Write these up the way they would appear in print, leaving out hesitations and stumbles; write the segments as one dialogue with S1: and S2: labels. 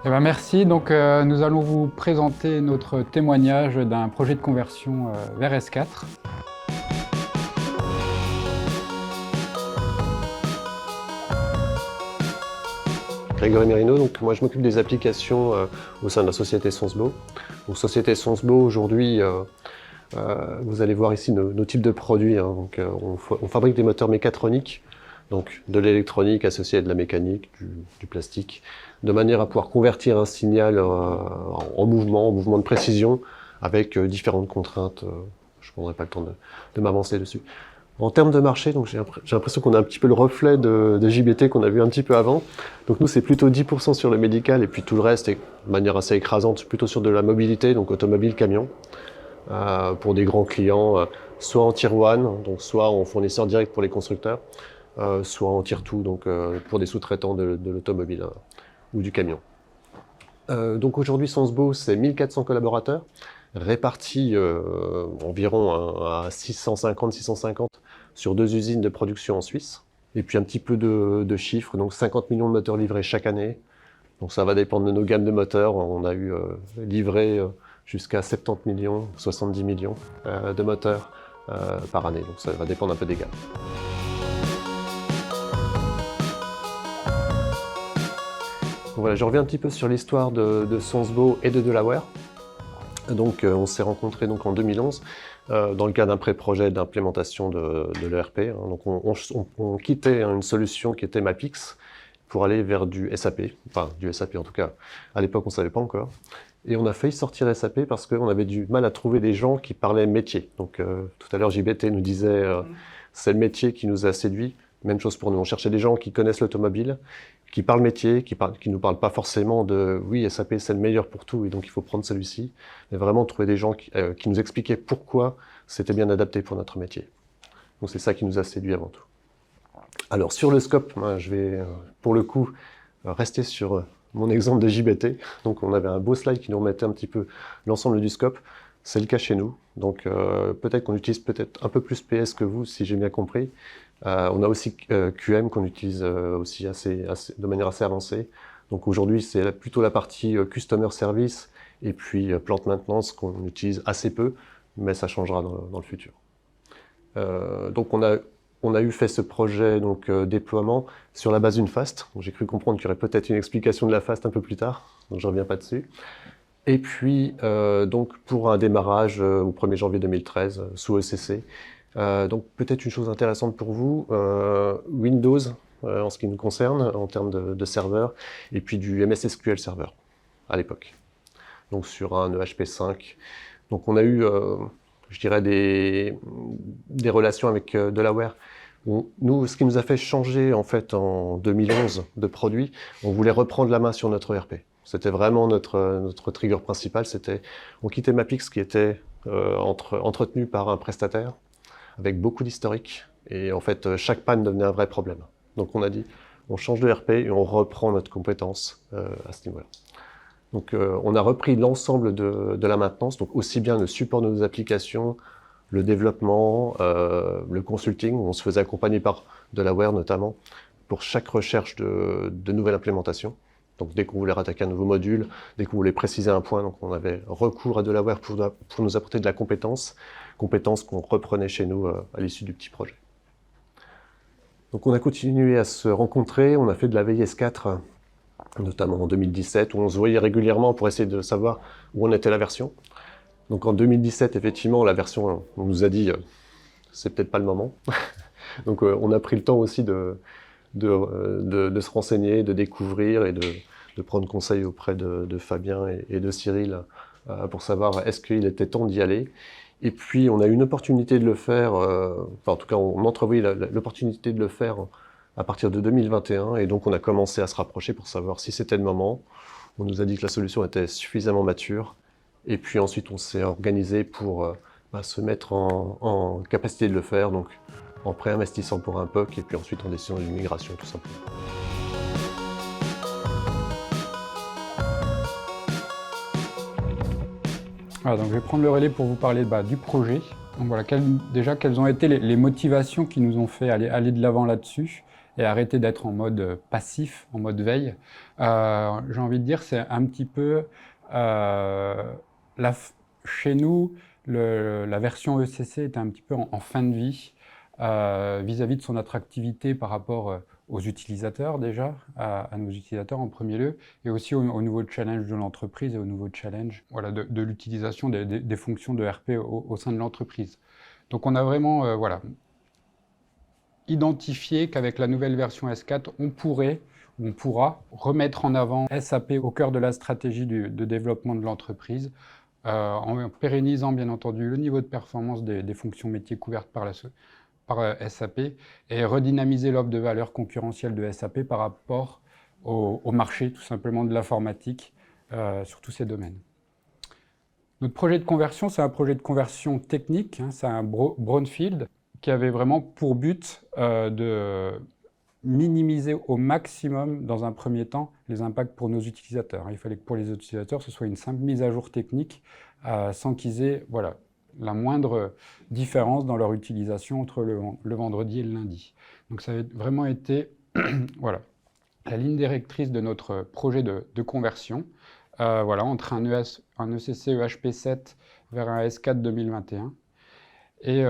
S1: Eh ben merci. Donc, nous allons vous présenter notre témoignage d'un projet de conversion vers S4.
S2: Grégory Mérino, donc moi je m'occupe des applications au sein de la société Sensbo. Donc société Sensbo aujourd'hui, vous allez voir ici nos types de produits. Donc, on fabrique des moteurs mécatroniques, donc de l'électronique associée à de la mécanique, du plastique, de manière à pouvoir convertir un signal en mouvement de précision avec différentes contraintes. Je ne prendrai pas le temps de m'avancer dessus. En termes de marché, donc j'ai l'impression qu'on a un petit peu le reflet de JBT qu'on a vu un petit peu avant. Donc nous, c'est plutôt 10% sur le médical et puis tout le reste est de manière assez écrasante, plutôt sur de la mobilité, donc automobile, camion, pour des grands clients, soit en Tier 1, donc soit en fournisseur direct pour les constructeurs, soit en Tier 2, donc pour des sous-traitants de l'automobile ou du camion. Donc aujourd'hui, Sensbo, c'est 1400 collaborateurs, répartis environ à 650 sur 2 usines de production en Suisse. Et puis un petit peu de chiffres, donc 50 millions de moteurs livrés chaque année. Donc ça va dépendre de nos gammes de moteurs. On a eu livré jusqu'à 70 millions, 70 millions de moteurs par année. Donc ça va dépendre un peu des gammes. Donc voilà, je reviens un petit peu sur l'histoire de Sensbo et de Delaware. Donc on s'est rencontrés donc en 2011 dans le cadre d'un pré-projet d'implémentation de l'ERP. Donc on quittait une solution qui était Mapix pour aller vers du SAP, enfin du SAP en tout cas. À l'époque on ne savait pas encore. Et on a failli sortir SAP parce qu'on avait du mal à trouver des gens qui parlaient métier. Donc tout à l'heure JBT nous disait c'est le métier qui nous a séduit. Même chose pour nous, on cherchait des gens qui connaissent l'automobile, qui parlent métier, qui nous parlent pas forcément de oui, SAP c'est le meilleur pour tout et donc il faut prendre celui-ci, mais vraiment trouver des gens qui nous expliquaient pourquoi c'était bien adapté pour notre métier. Donc c'est ça qui nous a séduit avant tout. Alors sur le scope, je vais pour le coup rester sur mon exemple de JBT. Donc on avait un beau slide qui nous remettait un petit peu l'ensemble du scope. C'est le cas chez nous. Donc peut-être qu'on utilise peut-être un peu plus PS que vous, si j'ai bien compris. On a aussi QM qu'on utilise aussi de manière assez avancée. Donc aujourd'hui, c'est plutôt la partie Customer Service et puis Plant Maintenance qu'on utilise assez peu, mais ça changera dans le futur. Donc on a fait ce projet déploiement sur la base d'une FAST. J'ai cru comprendre qu'il y aurait peut-être une explication de la FAST un peu plus tard, donc je ne reviens pas dessus. Et puis donc pour un démarrage au 1er janvier 2013 sous ECC. Donc peut-être une chose intéressante pour vous, Windows en ce qui nous concerne en termes de serveurs, et puis du MS SQL Server à l'époque. Donc sur un EHP5. Donc on a eu, je dirais, des relations avec Delaware. Nous, ce qui nous a fait changer en fait en 2011 de produit, on voulait reprendre la main sur notre ERP. C'était vraiment notre trigger principal. C'était, on quittait Mapix qui était entretenu par un prestataire, avec beaucoup d'historique, et en fait, chaque panne devenait un vrai problème. Donc on a dit, on change de RP et on reprend notre compétence à ce niveau-là. Donc on a repris l'ensemble de la maintenance, donc aussi bien le support de nos applications, le développement, le consulting, où on se faisait accompagner par Delaware notamment, pour chaque recherche de nouvelles implémentations. Donc dès qu'on voulait rattaquer un nouveau module, dès qu'on voulait préciser un point, donc on avait recours à Delaware pour nous apporter de la compétence qu'on reprenait chez nous à l'issue du petit projet. Donc on a continué à se rencontrer, on a fait de la veille S4, notamment en 2017, où on se voyait régulièrement pour essayer de savoir où en était la version. Donc en 2017, effectivement, la version, on nous a dit, c'est peut-être pas le moment. Donc on a pris le temps aussi de se renseigner, de découvrir et de prendre conseil auprès de Fabien et de Cyril pour savoir est-ce qu'il était temps d'y aller. Et puis on a eu une opportunité de le faire, enfin en tout cas on entrevoyait l'opportunité de le faire à partir de 2021 et donc on a commencé à se rapprocher pour savoir si c'était le moment. On nous a dit que la solution était suffisamment mature et puis ensuite on s'est organisé pour se mettre en capacité de le faire, donc en préinvestissant pour un POC et puis ensuite en décidant d'une migration tout simplement.
S1: Voilà, donc je vais prendre le relais pour vous parler du projet. Donc voilà, quelles ont été les motivations qui nous ont fait aller de l'avant là-dessus, et arrêter d'être en mode passif, en mode veille. J'ai envie de dire, c'est un petit peu, chez nous, la version ECC est un petit peu en fin de vie vis-à-vis de son attractivité par rapport aux utilisateurs déjà, à nos utilisateurs en premier lieu, et aussi au nouveau challenge de l'entreprise et au nouveau challenge voilà, de l'utilisation des fonctions de RP au sein de l'entreprise. Donc on a vraiment voilà, identifié qu'avec la nouvelle version S4, on pourra remettre en avant SAP au cœur de la stratégie de développement de l'entreprise, en pérennisant bien entendu le niveau de performance des fonctions métiers couvertes par SAP et redynamiser l'offre de valeur concurrentielle de SAP par rapport au marché tout simplement de l'informatique sur tous ces domaines. Notre projet de conversion, c'est un projet de conversion technique, hein, c'est un brownfield qui avait vraiment pour but de minimiser au maximum, dans un premier temps, les impacts pour nos utilisateurs. Il fallait que pour les utilisateurs, ce soit une simple mise à jour technique sans qu'ils aient voilà, la moindre différence dans leur utilisation entre le vendredi et le lundi. Donc ça a vraiment été voilà, la ligne directrice de notre projet de conversion, voilà, entre un ECC EHP7 vers un S4 2021. Et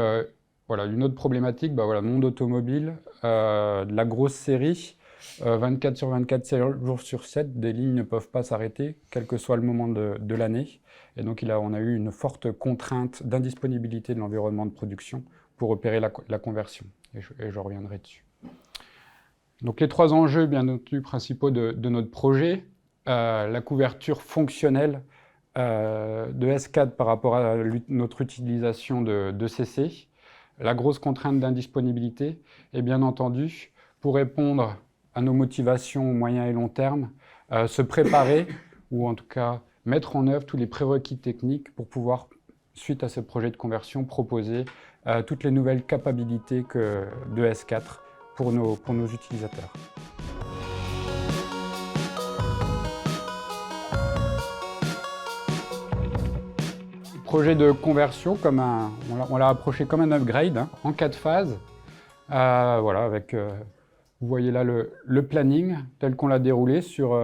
S1: voilà, une autre problématique, bah voilà, monde automobile, de la grosse série, 24 sur 24, 7 jours sur 7, des lignes ne peuvent pas s'arrêter, quel que soit le moment de l'année. Et donc on a eu une forte contrainte d'indisponibilité de l'environnement de production pour opérer la conversion. Et je reviendrai dessus. Donc les trois enjeux, bien entendu, principaux de notre projet, la couverture fonctionnelle de S4 par rapport à notre utilisation de CC, la grosse contrainte d'indisponibilité, et bien entendu, pour répondre à nos motivations moyen et long terme, se préparer, ou en tout cas mettre en œuvre tous les prérequis techniques pour pouvoir, suite à ce projet de conversion, proposer toutes les nouvelles capacités de S4 pour nos utilisateurs. Projet de conversion, on l'a approché comme un upgrade, hein, en 4 phases. Voilà, avec, vous voyez là le planning tel qu'on l'a déroulé sur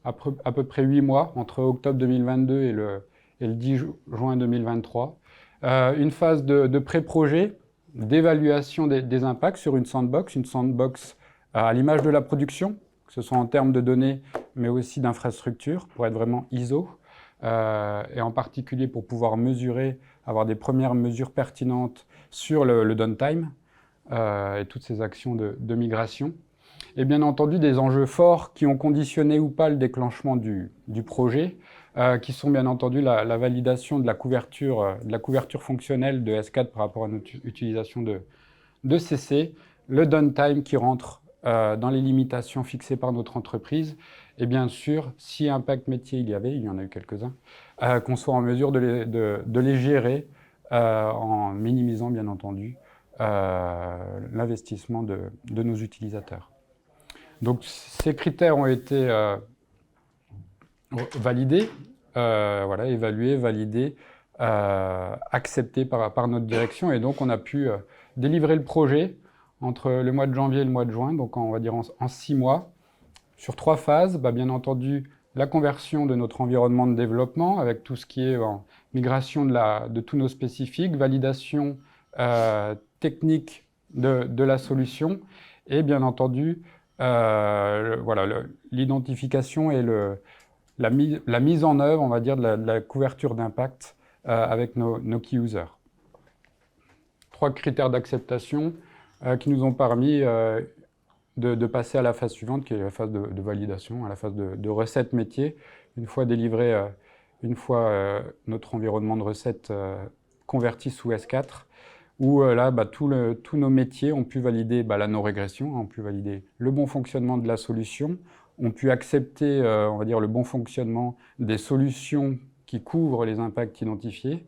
S1: à peu près 8 mois, entre octobre 2022 et le 10 juin 2023. Une phase de pré-projet, d'évaluation des impacts sur une sandbox à l'image de la production, que ce soit en termes de données, mais aussi d'infrastructures, pour être vraiment ISO. Et en particulier pour pouvoir mesurer, avoir des premières mesures pertinentes sur le downtime et toutes ces actions de migration. Et bien entendu, des enjeux forts qui ont conditionné ou pas le déclenchement du projet, qui sont bien entendu la validation de la couverture fonctionnelle de S4 par rapport à notre utilisation de CC, le downtime qui rentre dans les limitations fixées par notre entreprise, et bien sûr, si impact métier il y en a eu quelques-uns, qu'on soit en mesure de les gérer en minimisant bien entendu l'investissement de nos utilisateurs. Donc ces critères ont été validés, voilà, évalués, validés, acceptés par notre direction, et donc on a pu délivrer le projet entre le mois de janvier et le mois de juin, donc on va dire en 6 mois, sur 3 phases. Bah, bien entendu, la conversion de notre environnement de développement, avec tout ce qui est migration de tous nos spécifiques, validation technique de la solution, et bien entendu, voilà, l'identification et la mise en œuvre, on va dire, de la couverture d'impact avec nos key users. 3 critères d'acceptation qui nous ont permis de passer à la phase suivante, qui est la phase de validation, à la phase de recette métier. Une fois délivré, notre environnement de recette converti sous S4, où là, tous nos métiers ont pu valider la non-régression, ont pu valider le bon fonctionnement de la solution, ont pu accepter, on va dire, le bon fonctionnement des solutions qui couvrent les impacts identifiés.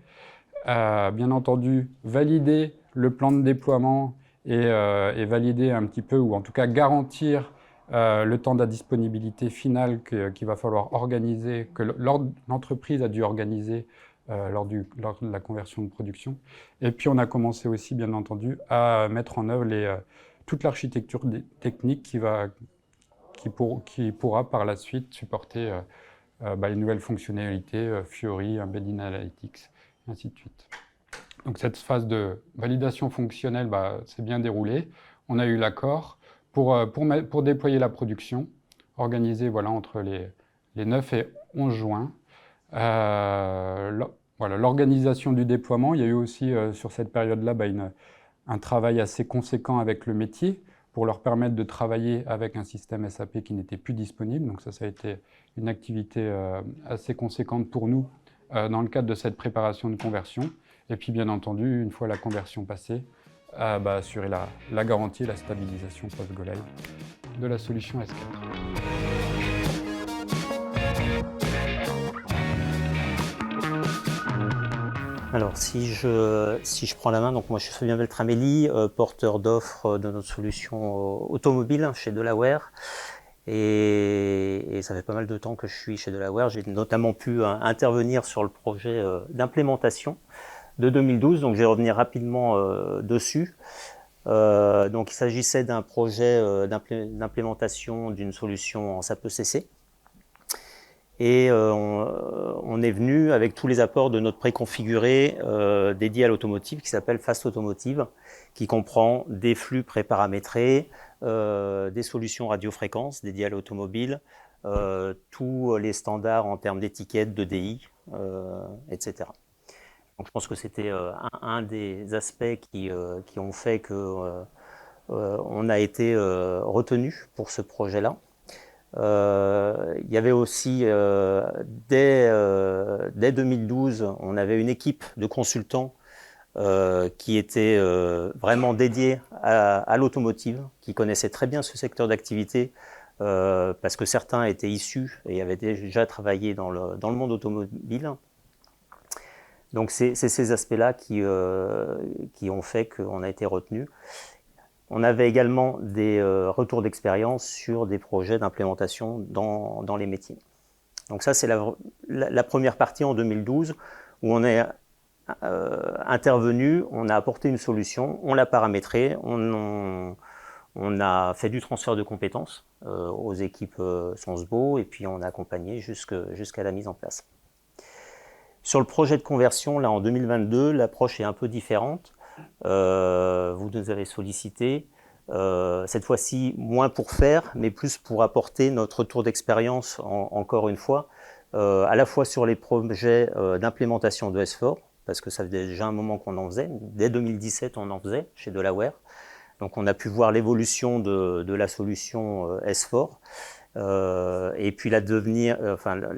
S1: Bien entendu, valider le plan de déploiement et valider un petit peu, ou en tout cas garantir le temps de la disponibilité finale qu'il va falloir organiser, que l'entreprise a dû organiser lors de la conversion de production. Et puis on a commencé aussi, bien entendu, à mettre en œuvre toute l'architecture technique qui pourra par la suite supporter les nouvelles fonctionnalités, Fiori, Embedded Analytics, et ainsi de suite. Donc cette phase de validation fonctionnelle s'est bien déroulée. On a eu l'accord pour déployer la production, organisée entre les 9 et 11 juin. L'organisation du déploiement, il y a eu aussi sur cette période-là un travail assez conséquent avec le métier pour leur permettre de travailler avec un système SAP qui n'était plus disponible. Donc ça a été une activité assez conséquente pour nous dans le cadre de cette préparation de conversion. Et puis bien entendu, une fois la conversion passée, assurer la garantie et la stabilisation post-go-live de la solution S4.
S3: Alors, si je prends la main, donc moi je suis Fabien Beltramelli, porteur d'offres de notre solution automobile chez Delaware. Et ça fait pas mal de temps que je suis chez Delaware. J'ai notamment pu intervenir sur le projet d'implémentation de 2012, donc je vais revenir rapidement dessus. Donc il s'agissait d'un projet d'implémentation d'une solution en SAP ECC. Et on est venu avec tous les apports de notre préconfiguré dédié à l'automotive qui s'appelle Fast Automotive, qui comprend des flux préparamétrés, des solutions radiofréquences dédiées à l'automobile, tous les standards en termes d'étiquettes, de DI, etc. Donc je pense que c'était un des aspects qui ont fait que on a été retenu pour ce projet-là. Il y avait aussi, dès 2012, on avait une équipe de consultants qui était vraiment dédiée à l'automotive, qui connaissait très bien ce secteur d'activité, parce que certains étaient issus et avaient déjà travaillé dans le monde automobile. Donc c'est ces aspects-là qui ont fait qu'on a été retenu. On avait également des retours d'expérience sur des projets d'implémentation dans les métiers. Donc ça, c'est la première partie en 2012 où on est intervenu, on a apporté une solution, on l'a paramétrée, on a fait du transfert de compétences aux équipes Sonsbo et puis on a accompagné jusqu'à la mise en place. Sur le projet de conversion, là en 2022, l'approche est un peu différente. Vous nous avez sollicité, cette fois-ci moins pour faire, mais plus pour apporter notre retour d'expérience, encore une fois, à la fois sur les projets d'implémentation de S4, parce que ça fait déjà un moment qu'on en faisait. Dès 2017, on en faisait chez Delaware. Donc on a pu voir l'évolution de la solution S4. Et puis la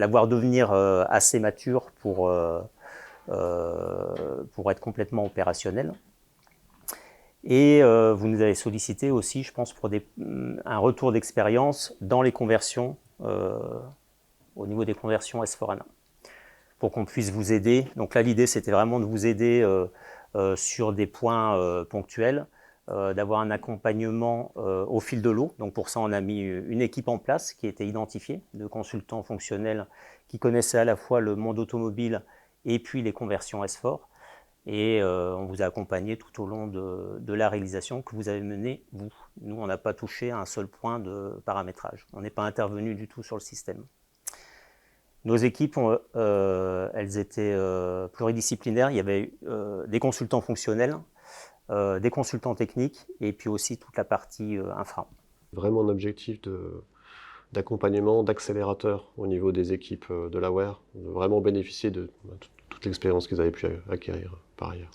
S3: voir devenir assez mature pour être complètement opérationnel. Et vous nous avez sollicité aussi, je pense, pour un retour d'expérience dans les conversions, au niveau des conversions S4HANA, pour qu'on puisse vous aider. Donc là, l'idée, c'était vraiment de vous aider sur des points ponctuels, d'avoir un accompagnement au fil de l'eau. Donc pour ça, on a mis une équipe en place qui était identifiée, de consultants fonctionnels qui connaissaient à la fois le monde automobile et puis les conversions S4. Et on vous a accompagné tout au long de la réalisation que vous avez menée, vous. Nous, on n'a pas touché à un seul point de paramétrage. On n'est pas intervenu du tout sur le système. Nos équipes, elles étaient pluridisciplinaires. Il y avait des consultants fonctionnels, des consultants techniques et puis aussi toute la partie infra.
S2: Vraiment un objectif d'accompagnement, d'accélérateur au niveau des équipes de Delaware, de vraiment bénéficier de toute l'expérience qu'ils avaient pu acquérir par ailleurs.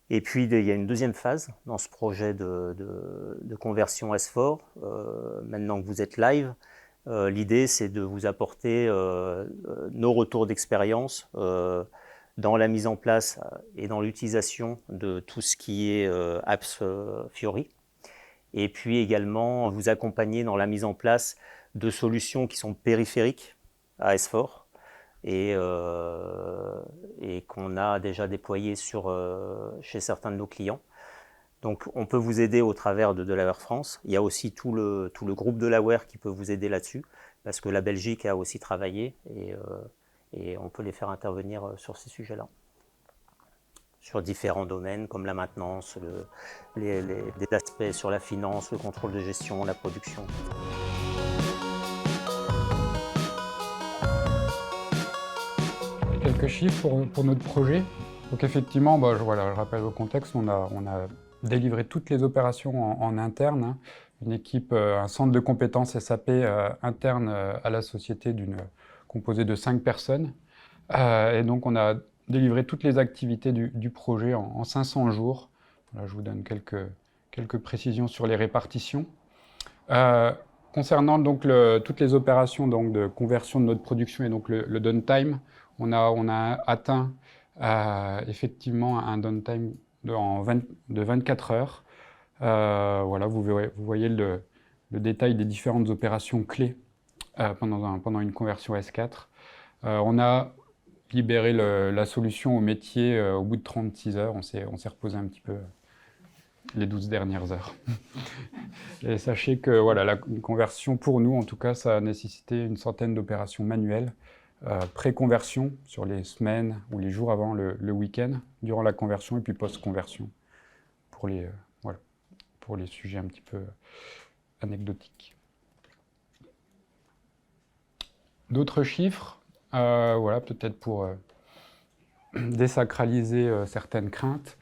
S3: Et puis il y a une deuxième phase dans ce projet de conversion S4. Maintenant que vous êtes live, l'idée c'est de vous apporter nos retours d'expérience dans la mise en place et dans l'utilisation de tout ce qui est apps Fiori. Et puis également vous accompagner dans la mise en place de solutions qui sont périphériques à S4 et qu'on a déjà déployées chez certains de nos clients. Donc on peut vous aider au travers de Delaware France. Il y a aussi tout le groupe Delaware qui peut vous aider là-dessus, parce que la Belgique a aussi travaillé et on peut les faire intervenir sur ces sujets-là. sur différents domaines comme la maintenance, des aspects sur la finance, le contrôle de gestion, la production.
S1: Quelques chiffres pour notre projet. Donc effectivement, je rappelle le contexte, on a délivré toutes les opérations en interne, hein. Une équipe, un centre de compétences SAP interne à la société composé de 5 personnes. Et donc on a délivré toutes les activités du projet en 500 jours. Voilà, je vous donne quelques précisions sur les répartitions. Concernant donc toutes les opérations donc, de conversion de notre production et donc le downtime, on a atteint effectivement un downtime de 24 heures. Voilà, vous voyez le détail des différentes opérations clés pendant une conversion S4. On a libéré la solution au métier au bout de 36 heures. On s'est reposé un petit peu les 12 dernières heures. Et sachez que voilà, la conversion, pour nous en tout cas, ça a nécessité une centaine d'opérations manuelles, pré-conversion sur les semaines ou les jours avant le week-end, durant la conversion et puis post-conversion pour les sujets un petit peu anecdotiques. D'autres chiffres, peut-être pour désacraliser certaines craintes.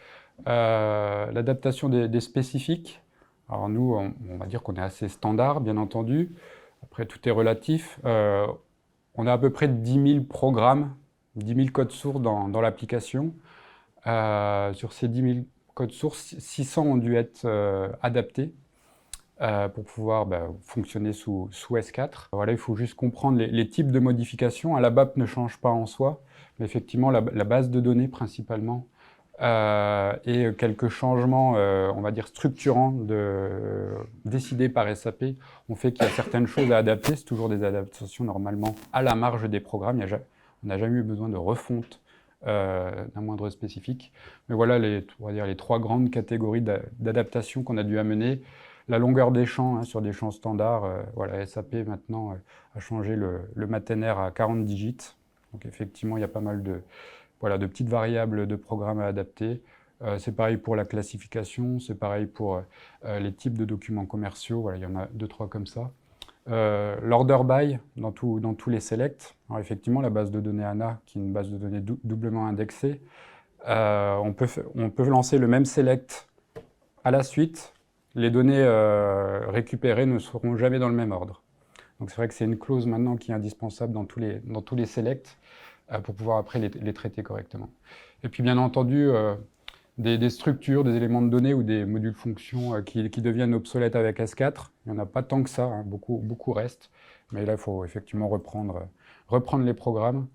S1: L'adaptation des spécifiques. Alors nous, on va dire qu'on est assez standard, bien entendu. Après, tout est relatif. On a à peu près 10 000 programmes, 10 000 codes sources dans l'application. Sur ces 10 000 codes sources, 600 ont dû être adaptés pour pouvoir fonctionner sous S4. Voilà, il faut juste comprendre les types de modifications. La BAP ne change pas en soi, mais effectivement, la base de données principalement, et quelques changements, on va dire, structurants décidés par SAP ont fait qu'il y a certaines choses à adapter. C'est toujours des adaptations normalement à la marge des programmes. On n'a jamais eu besoin de refonte d'un moindre spécifique. Mais voilà on va dire les 3 grandes catégories d'adaptation qu'on a dû amener. La longueur des champs, hein, sur des champs standards, SAP maintenant a changé le maténaire à 40 digits. Donc effectivement, il y a pas mal de petites variables de programmes à adapter. C'est pareil pour la classification, c'est pareil pour les types de documents commerciaux. Voilà, il y en a 2-3 comme ça. L'order by dans tous les selects. Alors effectivement, la base de données ANA, qui est une base de données doublement indexée, on peut lancer le même select à la suite. Les données récupérées ne seront jamais dans le même ordre. Donc c'est vrai que c'est une clause maintenant qui est indispensable dans tous les selects pour pouvoir après les traiter correctement. Et puis bien entendu, des structures, des éléments de données ou des modules fonctions qui deviennent obsolètes avec S4. Il n'y en a pas tant que ça, hein, beaucoup restent. Mais là, il faut effectivement reprendre les programmes.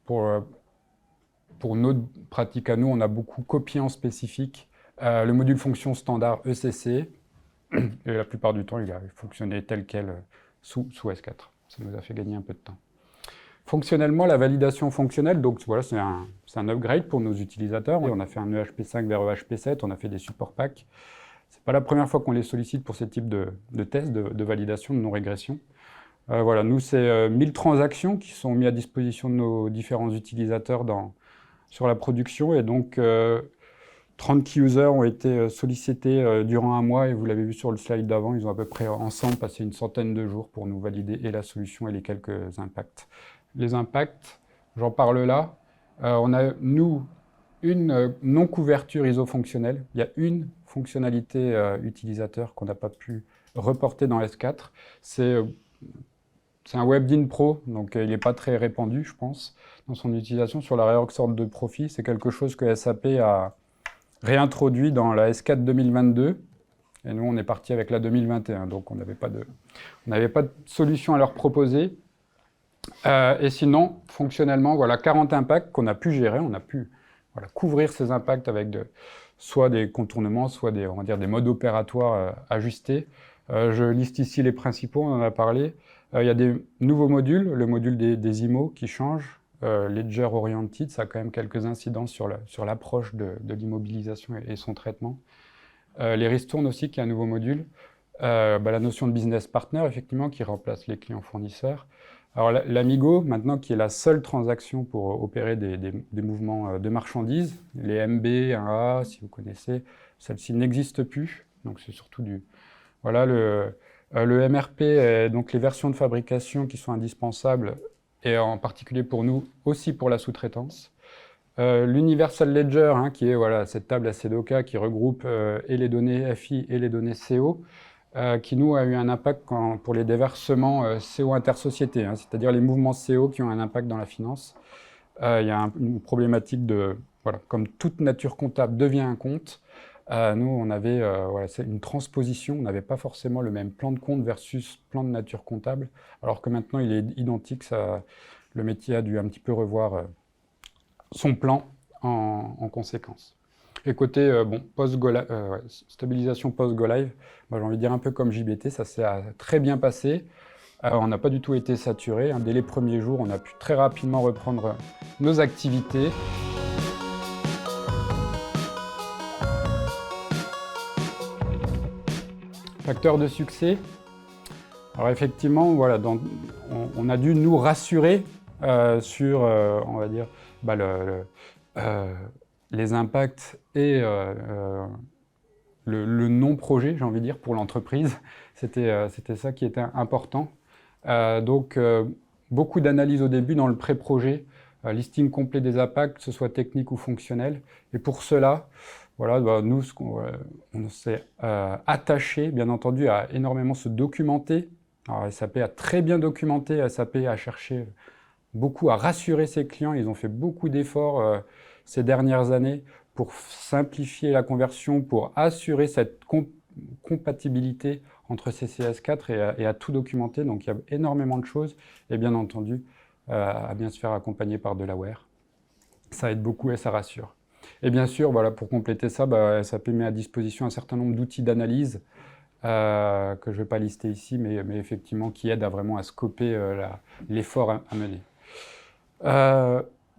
S1: Pour notre pratique à nous, on a beaucoup copié en spécifique le module fonction standard ECC. Et la plupart du temps, il a fonctionné tel quel sous S4. Ça nous a fait gagner un peu de temps. Fonctionnellement, la validation fonctionnelle, donc voilà, c'est un upgrade pour nos utilisateurs. On a fait un EHP5 vers EHP7, on a fait des support packs. C'est pas la première fois qu'on les sollicite pour ce type de tests, de validation, de non-régression. Nous, c'est 1000 transactions qui sont mises à disposition de nos différents utilisateurs sur la production. Et donc, 30 key users ont été sollicités durant un mois. Et vous l'avez vu sur le slide d'avant, ils ont à peu près ensemble passé une centaine de jours pour nous valider et la solution et les quelques impacts. Les impacts, j'en parle là. On a, nous, une non-couverture ISO fonctionnelle. Il y a une fonctionnalité utilisateur qu'on n'a pas pu reporter dans S4. C'est un WebDyn Pro, donc il n'est pas très répandu, je pense, dans son utilisation. Sur la reorg sort de profit, c'est quelque chose que SAP a réintroduit dans la S4 2022. Et nous, on est parti avec la 2021, donc on n'avait pas de solution à leur proposer. Et sinon, fonctionnellement, 40 impacts qu'on a pu gérer. On a pu couvrir ces impacts avec soit des contournements, soit des modes opératoires ajustés. Je liste ici les principaux, on en a parlé. Il y a des nouveaux modules, le module des IMO qui change. Ledger Oriented, ça a quand même quelques incidences sur l'approche de l'immobilisation et son traitement. Les ristournes aussi, qui est un nouveau module. La notion de business partner, effectivement, qui remplace les clients fournisseurs. Alors l'Amigo, maintenant, qui est la seule transaction pour opérer des mouvements de marchandises, les MB, 1A, si vous connaissez, celle-ci n'existe plus. Donc c'est surtout du... Voilà, le MRP, donc les versions de fabrication qui sont indispensables, et en particulier pour nous, aussi pour la sous-traitance. L'Universal Ledger, hein, qui est voilà, cette table à CEDOCA qui regroupe et les données FI et les données CO, qui nous a eu un impact pour les déversements CO intersociétés, hein, c'est-à-dire les mouvements CO qui ont un impact dans la finance. Il y a une problématique de, voilà, comme toute nature comptable devient un compte, nous on avait voilà, c'est une transposition, on n'avait pas forcément le même plan de compte versus plan de nature comptable, alors que maintenant il est identique, le métier a dû un petit peu revoir son plan en conséquence. Et côté bon, stabilisation post-go-live, j'ai envie de dire un peu comme JBT, ça s'est très bien passé. On n'a pas du tout été saturé. Hein. Dès les premiers jours, on a pu très rapidement reprendre nos activités. Facteur de succès. Alors effectivement, voilà, on a dû nous rassurer sur, on va dire, les impacts et le non-projet, j'ai envie de dire, pour l'entreprise. C'était ça qui était important. Donc, beaucoup d'analyses au début dans le pré-projet, listing complet des impacts, que ce soit technique ou fonctionnel. Et pour cela, voilà, nous, on s'est attaché, bien entendu, à énormément se documenter. Alors, SAP a très bien documenté, SAP a cherché beaucoup à rassurer ses clients. Ils ont fait beaucoup d'efforts ces dernières années pour simplifier la conversion, pour assurer cette compatibilité entre CCS4 et à tout documenter. Donc il y a énormément de choses et bien entendu à bien se faire accompagner par Delaware. Ça aide beaucoup et ça rassure. Et bien sûr, voilà, pour compléter ça, SAP met à disposition un certain nombre d'outils d'analyse que je ne vais pas lister ici, mais effectivement qui aident vraiment à scoper l'effort à mener.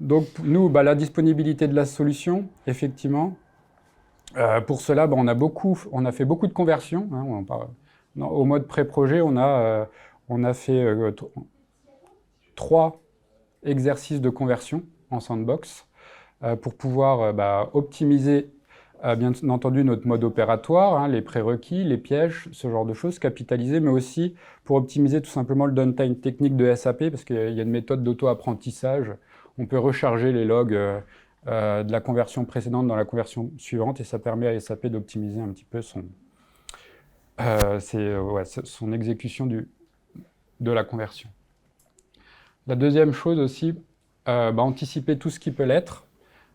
S1: Donc nous, la disponibilité de la solution, effectivement. Pour cela, on a fait beaucoup de conversions. Hein, au mode pré-projet, on a fait 3 exercices de conversion en sandbox pour pouvoir optimiser bien entendu notre mode opératoire, hein, les prérequis, les pièges, ce genre de choses, capitaliser, mais aussi pour optimiser tout simplement le downtime technique de SAP, parce qu'il y a une méthode d'auto-apprentissage. On peut recharger les logs de la conversion précédente dans la conversion suivante, et ça permet à SAP d'optimiser un petit peu son exécution de la conversion. La deuxième chose aussi, anticiper tout ce qui peut l'être.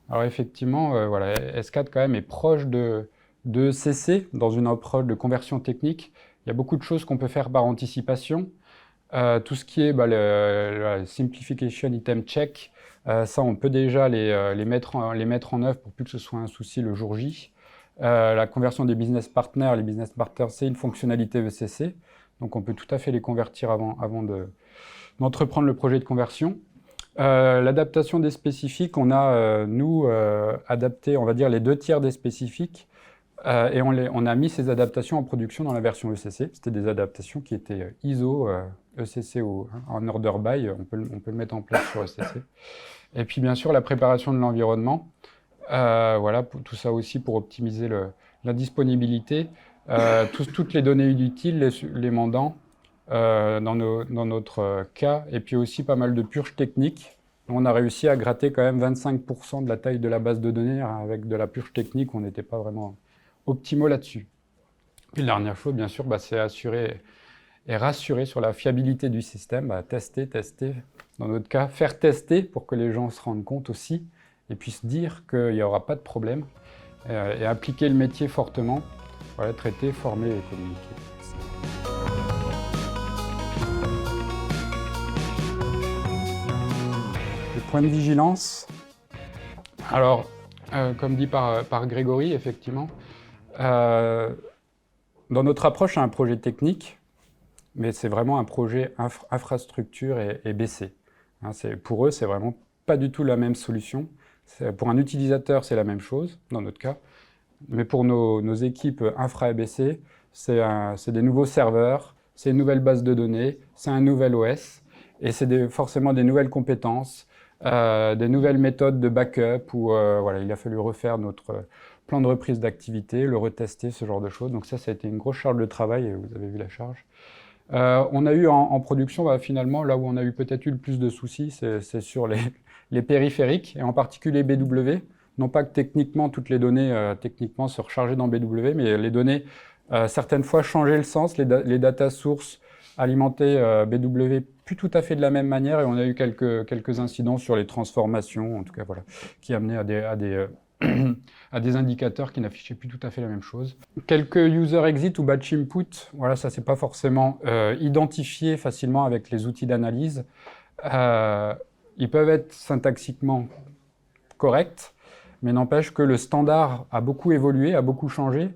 S1: Alors effectivement, S4 quand même est proche de CC dans une approche de conversion technique. Il y a beaucoup de choses qu'on peut faire par anticipation. Tout ce qui est la simplification item check, ça on peut déjà les mettre en œuvre pour plus que ce soit un souci le jour J. La conversion des business partners, les business partners c'est une fonctionnalité ECC, donc on peut tout à fait les convertir avant d'entreprendre le projet de conversion. L'adaptation des spécifiques, on a adapté, on va dire, les 2/3 des spécifiques et on a mis ces adaptations en production dans la version ECC. C'était des adaptations qui étaient ISO, ECC en order by, on peut le mettre en place sur ECC. Et puis bien sûr la préparation de l'environnement, tout ça aussi pour optimiser la disponibilité, toutes les données inutiles, les mandants, dans notre cas, et puis aussi pas mal de purges techniques. On a réussi à gratter quand même 25% de la taille de la base de données avec de la purge technique, on n'était pas vraiment optimaux là-dessus. Puis la dernière chose, bien sûr, c'est assurer et rassurer sur la fiabilité du système, tester, dans notre cas, faire tester pour que les gens se rendent compte aussi et puissent dire qu'il n'y aura pas de problème et appliquer le métier fortement, traiter, former et communiquer. Point de vigilance. Alors, comme dit par Grégory, effectivement, dans notre approche, c'est un projet technique, mais c'est vraiment un projet infrastructure et BC. Hein, pour eux, c'est vraiment pas du tout la même solution. Pour un utilisateur, c'est la même chose, dans notre cas, mais pour nos équipes infra et BC, c'est des nouveaux serveurs, c'est une nouvelle base de données, c'est un nouvel OS. Et c'est forcément des nouvelles compétences, des nouvelles méthodes de backup, où voilà, il a fallu refaire notre plan de reprise d'activité, le retester, ce genre de choses. Donc ça a été une grosse charge de travail, et vous avez vu la charge. On a eu en production, finalement, là où on a eu peut-être eu le plus de soucis, c'est sur les périphériques, et en particulier BW. Non pas que techniquement, toutes les données techniquement se rechargeaient dans BW, mais les données, certaines fois, changeaient le sens, les data sources alimentaient BW plus tout à fait de la même manière, et on a eu quelques incidents sur les transformations, en tout cas, voilà, qui amenaient à des indicateurs qui n'affichaient plus tout à fait la même chose. Quelques user exit ou batch input, voilà, ça c'est pas forcément identifié facilement avec les outils d'analyse. Ils peuvent être syntaxiquement corrects, mais n'empêche que le standard a beaucoup évolué, a beaucoup changé,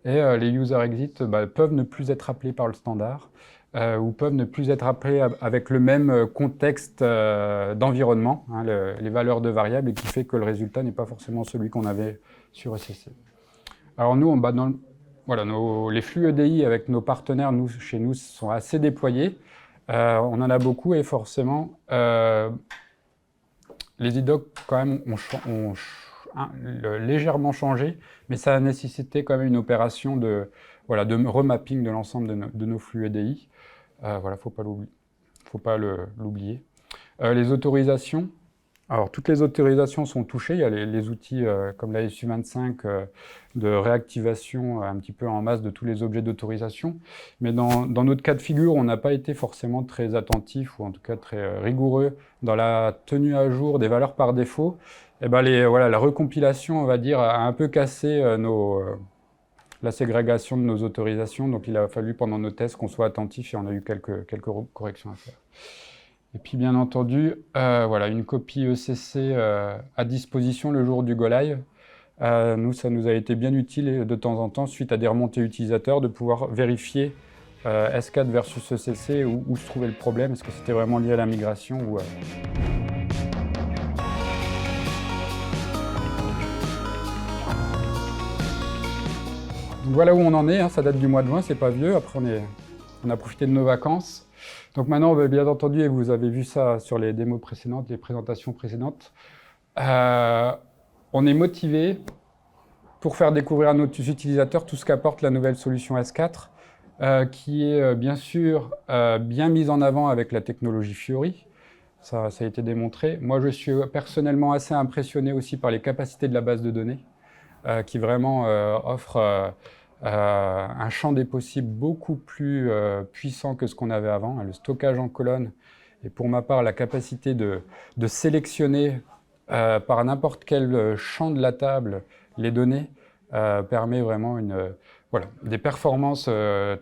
S1: et les user exit peuvent ne plus être appelés par le standard, ou peuvent ne plus être appelés avec le même contexte d'environnement, hein, les valeurs de variables, et qui fait que le résultat n'est pas forcément celui qu'on avait sur ECC. Alors nous, voilà, les flux EDI avec nos partenaires, chez nous, sont assez déployés. On en a beaucoup, et forcément, les IDOC, quand même, ont légèrement changé, mais ça a nécessité quand même une opération de remapping de l'ensemble de nos flux EDI. Voilà, faut pas l'oublier. Les autorisations. Alors, toutes les autorisations sont touchées. Il y a les outils comme la SU25 de réactivation un petit peu en masse de tous les objets d'autorisation. Mais dans notre cas de figure, on n'a pas été forcément très attentif, ou en tout cas très rigoureux dans la tenue à jour des valeurs par défaut. Et la recompilation, on va dire, a un peu cassé la ségrégation de nos autorisations. Donc, il a fallu pendant nos tests qu'on soit attentif, et on a eu quelques corrections à faire. Et puis, bien entendu, une copie ECC à disposition le jour du go-live. Nous, ça nous a été bien utile de temps en temps, suite à des remontées utilisateurs, de pouvoir vérifier S4 versus ECC, où se trouvait le problème. Est-ce que c'était vraiment lié à la migration ou Donc voilà où on en est, hein. Ça date du mois de juin, c'est pas vieux. Après, on a profité de nos vacances. Donc maintenant, bien entendu, et vous avez vu ça sur les démos précédentes, les présentations précédentes, on est motivé pour faire découvrir à nos utilisateurs tout ce qu'apporte la nouvelle solution S4, qui est bien sûr bien mise en avant avec la technologie Fiori. Ça a été démontré. Moi, je suis personnellement assez impressionné aussi par les capacités de la base de données, qui vraiment offre un champ des possibles beaucoup plus puissant que ce qu'on avait avant. Le stockage en colonne, et pour ma part, la capacité de sélectionner par n'importe quel champ de la table les données permet vraiment des performances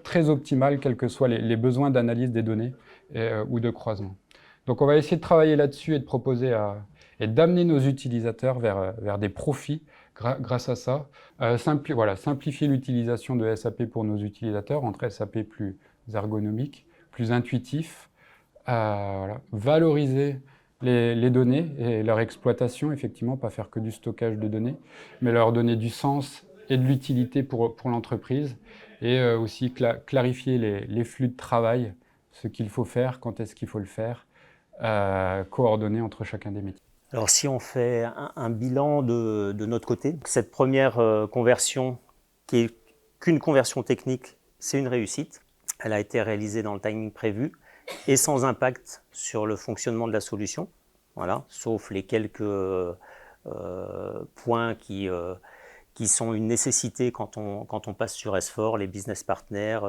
S1: très optimales, quels que soient les besoins d'analyse des données ou de croisement. Donc on va essayer de travailler là-dessus et de proposer et d'amener nos utilisateurs vers des profits grâce à ça. Simplifier l'utilisation de SAP pour nos utilisateurs, rendre SAP plus ergonomique, plus intuitif, valoriser les données et leur exploitation, effectivement, pas faire que du stockage de données, mais leur donner du sens et de l'utilité pour l'entreprise, et aussi clarifier les flux de travail, ce qu'il faut faire, quand est-ce qu'il faut le faire, coordonner entre chacun des métiers.
S3: Alors si on fait un bilan de notre côté, cette première conversion, qui est qu'une conversion technique, c'est une réussite. Elle a été réalisée dans le timing prévu et sans impact sur le fonctionnement de la solution, voilà, sauf les quelques points qui sont une nécessité quand on passe sur S4, les business partners,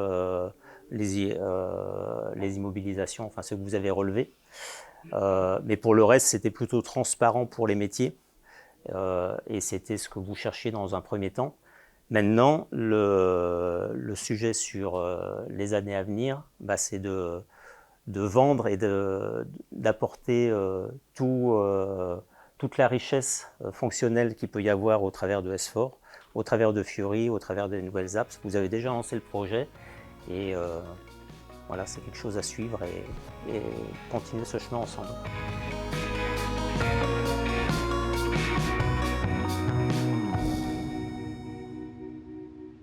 S3: les immobilisations, enfin ce que vous avez relevé. Mais pour le reste, c'était plutôt transparent pour les métiers, et c'était ce que vous cherchiez dans un premier temps. Maintenant, le sujet sur les années à venir, c'est de vendre et d'apporter toute la richesse fonctionnelle qu'il peut y avoir au travers de S4, au travers de Fiori, au travers des nouvelles apps. Vous avez déjà lancé le projet, et voilà, c'est quelque chose à suivre, et continuer ce chemin ensemble.